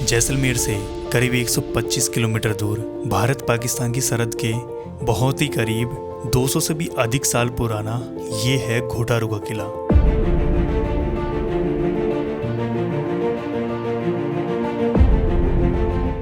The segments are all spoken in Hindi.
जैसलमेर से करीब 125 किलोमीटर दूर भारत पाकिस्तान की सरहद के बहुत ही करीब 200 से भी अधिक साल पुराना ये है घोटारू का किला।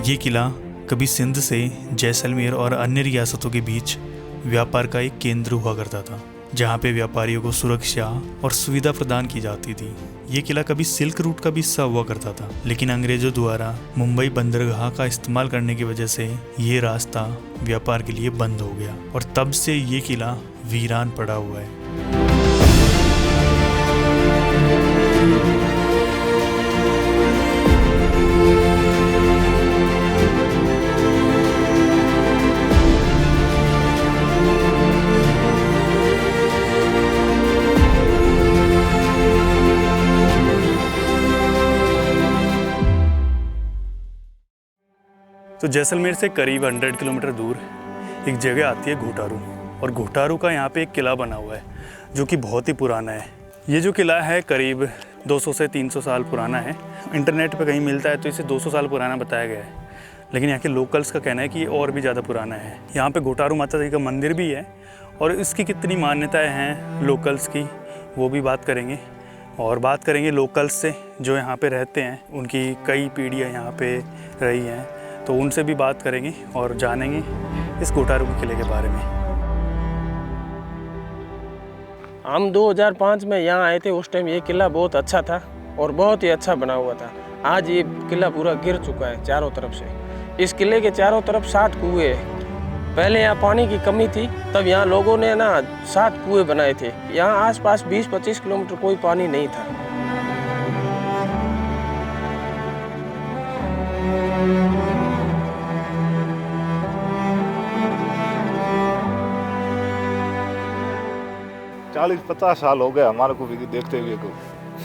ये किला कभी सिंध से जैसलमेर और अन्य रियासतों के बीच व्यापार का एक केंद्र हुआ करता था, जहाँ पे व्यापारियों को सुरक्षा और सुविधा प्रदान की जाती थी। ये किला कभी सिल्क रूट का भी हिस्सा हुआ करता था, लेकिन अंग्रेजों द्वारा मुंबई बंदरगाह का इस्तेमाल करने की वजह से ये रास्ता व्यापार के लिए बंद हो गया और तब से ये किला वीरान पड़ा हुआ है। तो जैसलमेर से करीब 100 किलोमीटर दूर एक जगह आती है घोटारू, और घोटारू का यहाँ पे एक किला बना हुआ है जो कि बहुत ही पुराना है। ये जो किला है करीब 200 से 300 साल पुराना है। इंटरनेट पे कहीं मिलता है तो इसे 200 साल पुराना बताया गया है, लेकिन यहाँ के लोकल्स का कहना है कि ये और भी ज़्यादा पुराना है। यहाँ पे घोटारू माता जी का मंदिर भी है और इसकी कितनी मान्यताएँ हैं लोकल्स की वो भी बात करेंगे, और बात करेंगे लोकल्स से जो यहाँ पे रहते हैं, उनकी कई पीढ़ियाँ यहाँ पे रही हैं, तो उनसे भी बात करेंगे और जानेंगे इस घोटारू के किले के बारे में। हम 2005 में यहाँ आए थे। उस टाइम ये किला बहुत अच्छा था और बहुत ही अच्छा बना हुआ था। आज ये किला पूरा गिर चुका है चारों तरफ से। इस किले के चारों तरफ 7 कुएं हैं। पहले यहाँ पानी की कमी थी, तब यहाँ लोगों ने 7 कुएं बनाए थे। यहाँ आसपास 20-25 किलोमीटर कोई पानी नहीं था। चालीस 50 साल हो गए हमारे को भी देखते हुए को।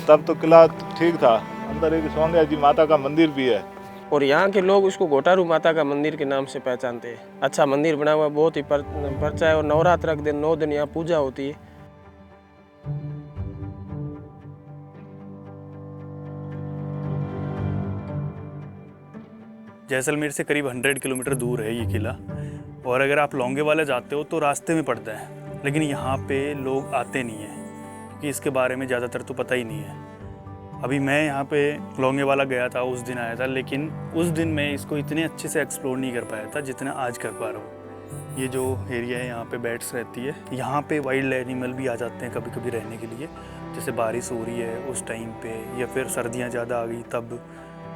तब तो किला ठीक था, अंदर एक सोंगिया जी माता का मंदिर भी है और यहाँ के लोग इसको घोटारू माता का मंदिर के नाम से पहचानते हैं। अच्छा मंदिर बना हुआ, बहुत ही पर्चा है और नवरात्र के दिन 9 दिन यहाँ पूजा होती है। जैसलमेर से करीब 100 किलोमीटर दूर है ये किला, और अगर आप लौंगे वाले जाते हो तो रास्ते में पड़ता है, लेकिन यहाँ पे लोग आते नहीं हैं क्योंकि इसके बारे में ज़्यादातर तो पता ही नहीं है। अभी मैं यहाँ पे लौंगे वाला गया था, उस दिन आया था, लेकिन उस दिन मैं इसको इतने अच्छे से एक्सप्लोर नहीं कर पाया था जितना आज कर पा रहा हूँ। ये जो एरिया है यहाँ पे बैट्स रहती है, यहाँ पे वाइल्ड एनिमल भी आ जाते हैं कभी कभी रहने के लिए, जैसे बारिश हो रही है उस टाइम पे या फिर सर्दियाँ ज़्यादा आ गई तब,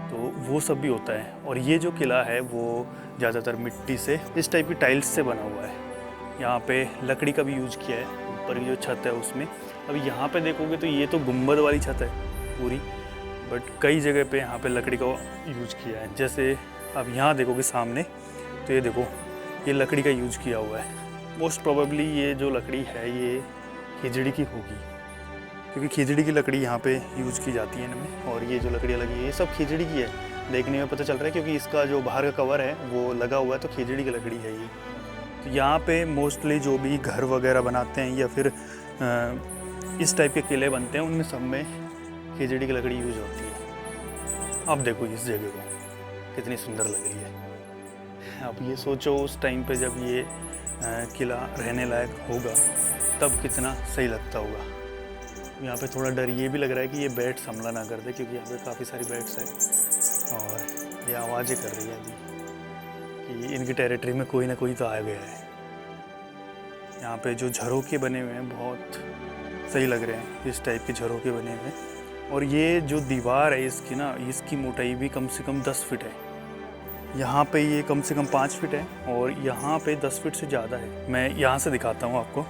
तो वो सब भी होता है। और ये जो किला है वो ज़्यादातर मिट्टी से, इस टाइप की टाइल्स से बना हुआ है। यहाँ पे लकड़ी का भी यूज़ किया है, ऊपर की जो छत है उसमें। अब यहाँ पे देखोगे तो ये तो गुंबद वाली छत है पूरी, बट कई जगह पे यहाँ पे लकड़ी का यूज़ किया है। जैसे अब यहाँ देखोगे सामने, तो ये देखो ये लकड़ी का यूज़ किया हुआ है। मोस्ट प्रोबेबली ये जो लकड़ी है ये खिजड़ी की होगी, क्योंकि खिजड़ी की लकड़ी यहाँ पे यूज़ की जाती है इनमें। और ये जो लकड़ियाँ लगी है ये सब खिजड़ी की है, देखने में पता चल रहा है क्योंकि इसका जो बाहर का कवर है वो लगा हुआ है, तो खिजड़ी की लकड़ी है ये। तो यहाँ पे मोस्टली जो भी घर वगैरह बनाते हैं या फिर इस टाइप के किले बनते हैं, उनमें सब में खिजड़ी की लकड़ी यूज़ होती है। अब देखो इस जगह को कितनी सुंदर लग रही है। अब ये सोचो उस टाइम पे जब ये किला रहने लायक होगा तब कितना सही लगता होगा। यहाँ पे थोड़ा डर ये भी लग रहा है कि ये बैट्स हमला ना कर दे, क्योंकि यहाँ पे काफ़ी सारी बैट्स है और ये आवाज़ें कर रही है अभी कि इनकी टेरिटरी में कोई ना कोई तो आ गया है। यहाँ पे जो झरोखे बने हुए हैं बहुत सही लग रहे हैं, इस टाइप के झरोखे बने हुए हैं। और ये जो दीवार है इसकी इसकी मोटाई भी कम से कम 10 फीट है। यहाँ पे ये कम से कम 5 फीट है और यहाँ पे 10 फीट से ज़्यादा है। मैं यहाँ से दिखाता हूँ आपको।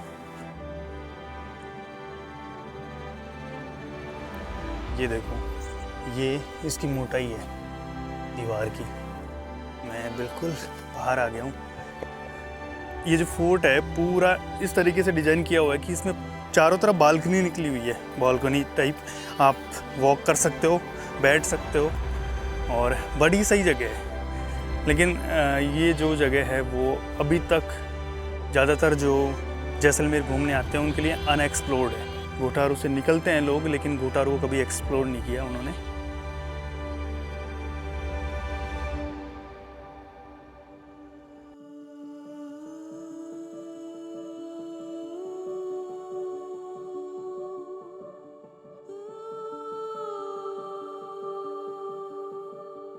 ये देखो, ये इसकी मोटाई है दीवार की। मैं बिल्कुल बाहर आ गया हूँ। ये जो फोर्ट है पूरा इस तरीके से डिज़ाइन किया हुआ है कि इसमें चारों तरफ बालकनी निकली हुई है, बालकनी टाइप। आप वॉक कर सकते हो, बैठ सकते हो, और बड़ी सही जगह है। लेकिन ये जो जगह है वो अभी तक ज़्यादातर जो जैसलमेर घूमने आते हैं उनके लिए अनएक्सप्लोर्ड है। घोटारू से निकलते हैं लोग, लेकिन घोटारू को कभी एक्सप्लोर नहीं किया उन्होंने।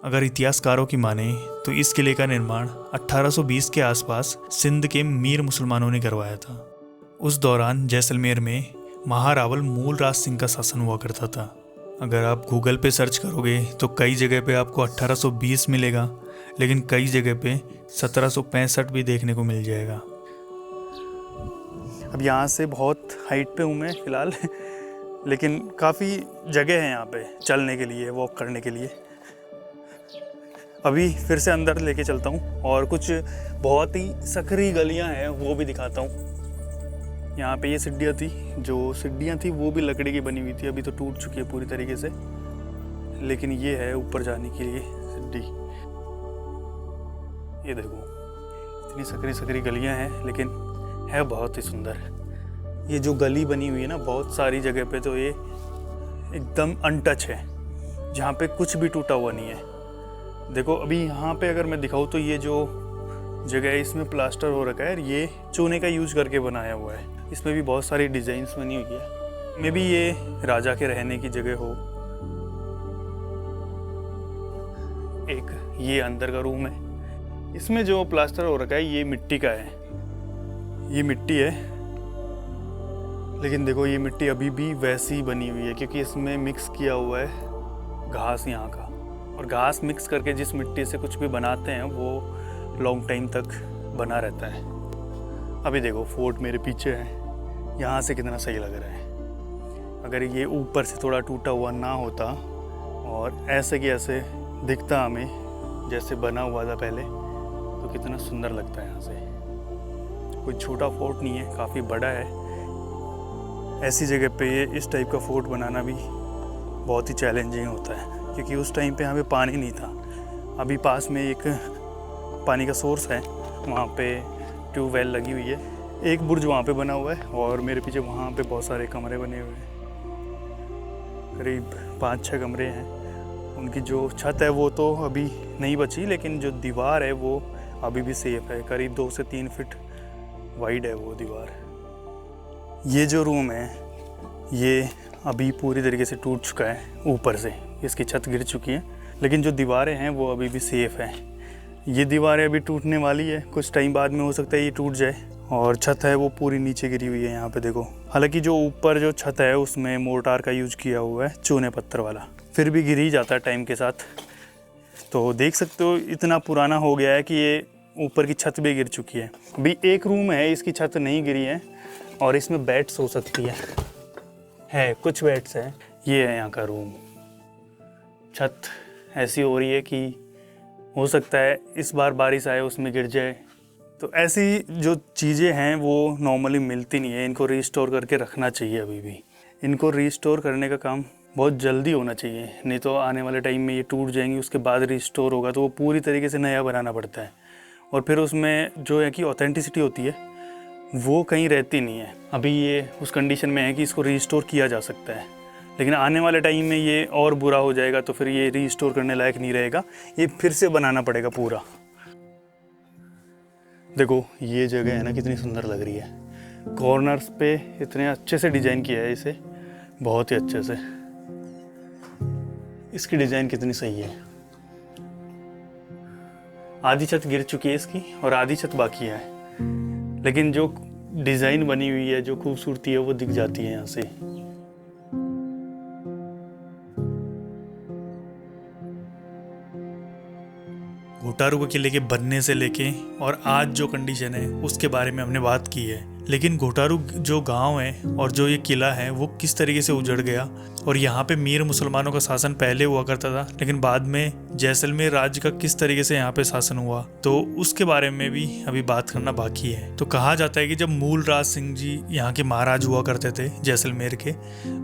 अगर इतिहासकारों की माने तो इस किले का निर्माण 1820 के आसपास सिंध के मीर मुसलमानों ने करवाया था। उस दौरान जैसलमेर में महारावल मूल राज सिंह का शासन हुआ करता था। अगर आप गूगल पे सर्च करोगे तो कई जगह पे आपको 1820 मिलेगा, लेकिन कई जगह पे 1765 भी देखने को मिल जाएगा। अब यहाँ से बहुत हाइट पे हूँ मैं फ़िलहाल लेकिन काफ़ी जगह है यहाँ पे चलने के लिए, वॉक करने के लिए। अभी फिर से अंदर लेके चलता हूँ और कुछ बहुत ही सकरी गलियाँ हैं वो भी दिखाता हूँ। यहाँ पे ये सीढ़ियाँ थी, जो सीढ़ियाँ थी वो भी लकड़ी की बनी हुई थी, अभी तो टूट चुकी है पूरी तरीके से, लेकिन ये है ऊपर जाने के लिए सीढ़ी। ये देखो इतनी सकरी सकरी गलियाँ हैं, लेकिन है बहुत ही सुंदर। ये जो गली बनी हुई है ना, बहुत सारी जगह पे तो ये एकदम अनटच है, जहाँ पे कुछ भी टूटा हुआ नहीं है। देखो अभी यहाँ पे अगर मैं दिखाऊँ तो ये जो जगह है इसमें प्लास्टर हो रखा है, ये चूने का यूज करके बनाया हुआ है। इसमें भी बहुत सारी डिजाइन्स बनी हुई है। मे बी ये राजा के रहने की जगह हो। एक ये अंदर का रूम है, इसमें जो प्लास्टर हो रखा है ये मिट्टी का है, ये मिट्टी है, लेकिन देखो ये मिट्टी अभी भी वैसी बनी हुई है क्योंकि इसमें मिक्स किया हुआ है घास यहाँ का, और घास मिक्स करके जिस मिट्टी से कुछ भी बनाते हैं वो लॉन्ग टाइम तक बना रहता है। अभी देखो फोर्ट मेरे पीछे है, यहाँ से कितना सही लग रहा है। अगर ये ऊपर से थोड़ा टूटा हुआ ना होता और ऐसे कि ऐसे दिखता हमें जैसे बना हुआ था पहले, तो कितना सुंदर लगता है। यहाँ से कोई छोटा फोर्ट नहीं है, काफ़ी बड़ा है। ऐसी जगह पे ये इस टाइप का फोर्ट बनाना भी बहुत ही चैलेंजिंग होता है क्योंकि उस टाइम पे यहाँ पे पानी नहीं था। अभी पास में एक पानी का सोर्स है, वहाँ पे ट्यूबवेल लगी हुई है, एक बुर्ज वहाँ पे बना हुआ है और मेरे पीछे वहाँ पे बहुत सारे कमरे बने हुए हैं, करीब 5-6 कमरे हैं। उनकी जो छत है वो तो अभी नहीं बची, लेकिन जो दीवार है वो अभी भी सेफ है। करीब 2 से 3 फीट वाइड है वो दीवार। ये जो रूम है ये अभी पूरी तरीके से टूट चुका है, ऊपर से इसकी छत गिर चुकी है, लेकिन जो दीवारें हैं वो अभी भी सेफ है। ये दीवारें अभी टूटने वाली है, कुछ टाइम बाद में हो सकता है ये टूट जाए, और छत है वो पूरी नीचे गिरी हुई है यहाँ पे देखो। हालांकि जो ऊपर जो छत है उसमें मोर्टार का यूज किया हुआ है, चूने पत्थर वाला, फिर भी गिर ही जाता है टाइम के साथ। तो देख सकते हो इतना पुराना हो गया है कि ये ऊपर की छत भी गिर चुकी है। अभी एक रूम है इसकी छत नहीं गिरी है और इसमें बेड्स हो सकती है कुछ बेड्स हैं। ये है यहाँ का रूम। छत ऐसी हो रही है कि हो सकता है इस बार बारिश आए उसमें गिर जाए। तो ऐसी जो चीज़ें हैं वो नॉर्मली मिलती नहीं है, इनको रीस्टोर करके रखना चाहिए। अभी भी इनको रीस्टोर करने का काम बहुत जल्दी होना चाहिए, नहीं तो आने वाले टाइम में ये टूट जाएंगी, उसके बाद रीस्टोर होगा तो वो पूरी तरीके से नया बनाना पड़ता है, और फिर उसमें जो है कि ऑथेंटिसिटी होती है वो कहीं रहती नहीं है। अभी ये उस कंडीशन में है कि इसको रीस्टोर किया जा सकता है, लेकिन आने वाले टाइम में ये और बुरा हो जाएगा तो फिर ये रीस्टोर करने लायक नहीं रहेगा, ये फिर से बनाना पड़ेगा पूरा। देखो ये जगह है ना कितनी सुंदर लग रही है, कॉर्नर्स पे इतने अच्छे से डिज़ाइन किया है इसे, बहुत ही अच्छे से। इसकी डिज़ाइन कितनी सही है। आधी छत गिर चुकी है इसकी और आधी छत बाकी है, लेकिन जो डिज़ाइन बनी हुई है, जो खूबसूरती है वो दिख जाती है यहाँ से। घोटारू किले के बनने से लेके और आज जो कंडीशन है उसके बारे में हमने बात की है, लेकिन घोटारू जो गांव है और जो ये किला है वो किस तरीके से उजड़ गया, और यहाँ पे मीर मुसलमानों का शासन पहले हुआ करता था, लेकिन बाद में जैसलमेर राज्य का किस तरीके से यहाँ पे शासन हुआ, तो उसके बारे में भी अभी बात करना बाकी है। तो कहा जाता है कि जब मूल राज सिंह जी यहाँ के महाराज हुआ करते थे जैसलमेर के,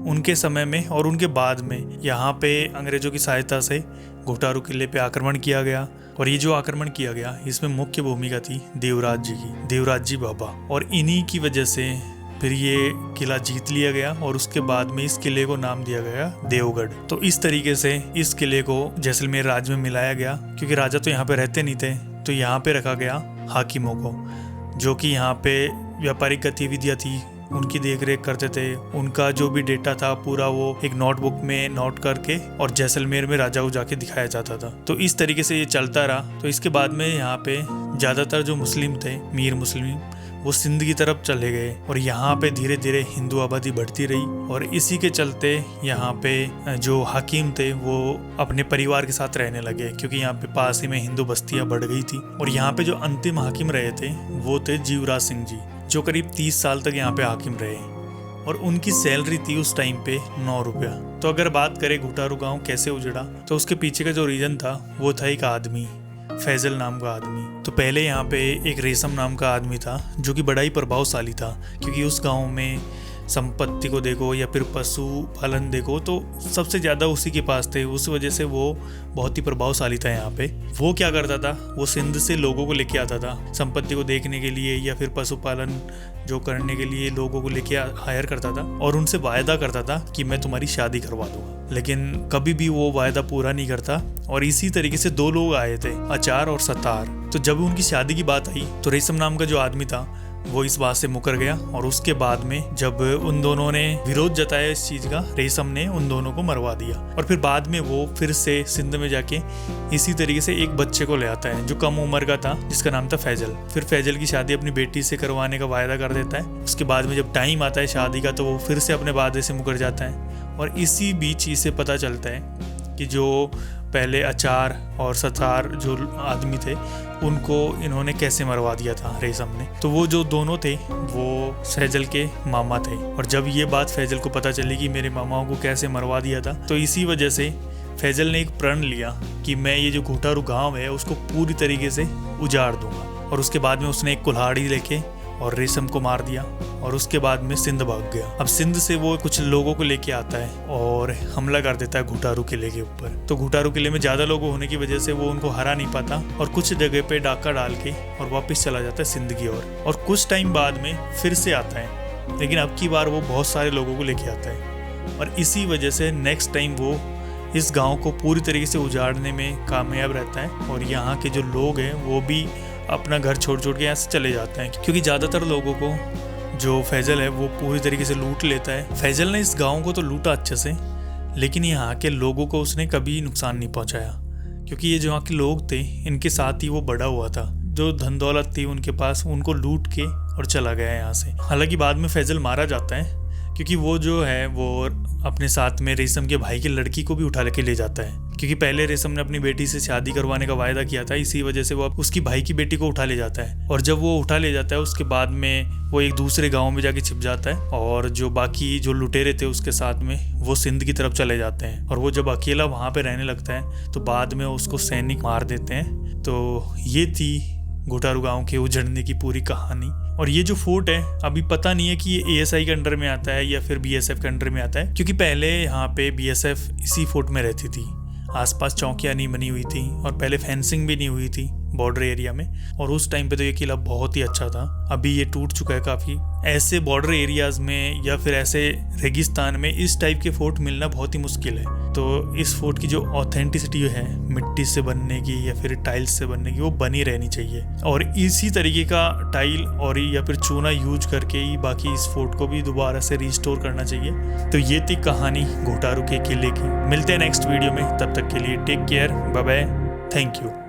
उनके समय में और उनके बाद में यहाँ पे अंग्रेजों की सहायता से घोटारू किले पे आक्रमण किया गया, और ये जो आक्रमण किया गया इसमें मुख्य भूमिका थी देवराज जी की, देवराज जी बाबा, और इन्हीं की वजह से फिर ये किला जीत लिया गया और उसके बाद में इस किले को नाम दिया गया देवगढ़। तो इस तरीके से इस किले को जैसलमेर राज्य में मिलाया गया, क्योंकि राजा तो यहाँ पे रहते नहीं थे, तो यहाँ पे रखा गया हाकिमों को, जो कि यहाँ पे व्यापारिक गतिविधियाँ थी उनकी देख रेख करते थे। उनका जो भी डेटा था पूरा वो एक नोटबुक में नोट करके और जैसलमेर में राजा को जाके दिखाया जाता था। तो इस तरीके से ये चलता रहा। तो इसके बाद में यहाँ पे ज़्यादातर जो मुस्लिम थे, मीर मुस्लिम, वो सिंध की तरफ चले गए और यहाँ पे धीरे धीरे हिंदू आबादी बढ़ती रही। और इसी के चलते यहाँ पे जो हाकिम थे वो अपने परिवार के साथ रहने लगे, क्योंकि यहाँ पे पास ही में हिंदू बस्तियाँ बढ़ गई थी। और यहाँ पे जो अंतिम हाकिम रहे थे वो थे जीवराज सिंह जी, जो करीब 30 साल तक यहाँ पे हाकिम रहे और उनकी सैलरी थी उस टाइम पे 9 रुपया। तो अगर बात करें घुटारू गांव कैसे उजड़ा, तो उसके पीछे का जो रीज़न था वो था एक आदमी, फैजल नाम का आदमी। तो पहले यहाँ पे एक रेशम नाम का आदमी था जो कि बड़ा ही प्रभावशाली था, क्योंकि उस गांव में संपत्ति को देखो या फिर पशु पालन देखो तो सबसे ज़्यादा उसी के पास थे। उस वजह से वो बहुत ही प्रभावशाली था यहाँ पे। वो क्या करता था, वो सिंध से लोगों को लेके आता था संपत्ति को देखने के लिए या फिर पशुपालन जो करने के लिए लोगों को लेके हायर करता था और उनसे वायदा करता था कि मैं तुम्हारी शादी करवा दूंगा। लेकिन कभी भी वो वायदा पूरा नहीं करता। और इसी तरीके से 2 लोग आए थे, अचार और सतार। तो जब उनकी शादी की बात आई तो रेशम नाम का जो आदमी था वो इस बात से मुकर गया। और उसके बाद में जब उन दोनों ने विरोध जताया इस चीज़ का, रेशम ने उन दोनों को मरवा दिया। और फिर बाद में वो फिर से सिंध में जाके इसी तरीके से एक बच्चे को ले आता है जो कम उम्र का था, जिसका नाम था फैजल। फिर फैजल की शादी अपनी बेटी से करवाने का वायदा कर देता है। उसके बाद में जब टाइम आता है शादी का तो वो फिर से अपने वादे से मुकर जाता है। और इसी बीच इसे पता चलता है कि जो पहले अचार और सतार जो आदमी थे उनको इन्होंने कैसे मरवा दिया था रेशम ने। तो वो जो दोनों थे वो फैजल के मामा थे। और जब ये बात फैजल को पता चली कि मेरे मामाओं को कैसे मरवा दिया था, तो इसी वजह से फैजल ने एक प्रण लिया कि मैं ये जो घुटारू गांव है उसको पूरी तरीके से उजाड़ दूंगा। और उसके बाद में उसने एक कुल्हाड़ी लेके और रेशम को मार दिया और उसके बाद में सिंध भाग गया। अब सिंध से वो कुछ लोगों को लेके आता है और हमला कर देता है घुटारू किले के ऊपर। तो घुटारू किले में ज़्यादा लोग होने की वजह से वो उनको हरा नहीं पाता और कुछ जगह पे डाका डाल के और वापस चला जाता है सिंध की ओर। और कुछ टाइम बाद में फिर से आता है, लेकिन अब की बार वो बहुत सारे लोगों को लेके आता है। और इसी वजह से नेक्स्ट टाइम वो इस गाँव को पूरी तरीके से उजाड़ने में कामयाब रहता है। और यहाँ के जो लोग हैं वो भी अपना घर छोड़ के यहाँ से चले जाते हैं, क्योंकि ज़्यादातर लोगों को जो फैजल है वो पूरी तरीके से लूट लेता है। फैजल ने इस गांव को तो लूटा अच्छे से, लेकिन यहाँ के लोगों को उसने कभी नुकसान नहीं पहुँचाया, क्योंकि ये जो यहाँ के लोग थे इनके साथ ही वो बड़ा हुआ था। जो धन दौलत थी उनके पास उनको लूट के और चला गया यहाँ से। हालांकि बाद में फैजल मारा जाता है, क्योंकि वो जो है वो अपने साथ में रेशम के भाई की लड़की को भी उठा के ले जाता है, क्योंकि पहले रेशम ने अपनी बेटी से शादी करवाने का वायदा किया था। इसी वजह से वो उसकी भाई की बेटी को उठा ले जाता है। और जब वो उठा ले जाता है उसके बाद में वो एक दूसरे गांव में जाके छिप जाता है और जो बाकी जो लुटेरे थे उसके साथ में वो सिंध की तरफ चले जाते हैं। और वो जब अकेला वहाँ पे रहने लगता है तो बाद में उसको सैनिक मार देते हैं। तो ये थी घुटारू गांव के उजड़ने की पूरी कहानी। और ये जो फोर्ट है अभी पता नहीं है कि ये ASI के अंडर में आता है या फिर BSF के अंडर में आता है, क्योंकि पहले यहाँ पे BSF इसी फोर्ट में रहती थी। आसपास चौकियाँ नहीं बनी हुई थी और पहले फेंसिंग भी नहीं हुई थी बॉर्डर एरिया में। और उस टाइम पे तो ये किला बहुत ही अच्छा था। अभी ये टूट चुका है काफ़ी। ऐसे बॉर्डर एरियाज़ में या फिर ऐसे रेगिस्तान में इस टाइप के फोर्ट मिलना बहुत ही मुश्किल है। तो इस फोर्ट की जो ऑथेंटिसिटी है मिट्टी से बनने की या फिर टाइल्स से बनने की, वो बनी रहनी चाहिए। और इसी तरीके का टाइल और या फिर चूना यूज करके ही बाकी इस फोर्ट को भी दोबारा से रिस्टोर करना चाहिए। तो ये थी कहानी घुटारू के किले की। मिलते हैं नेक्स्ट वीडियो में, तब तक के लिए take care, bye bye, thank you.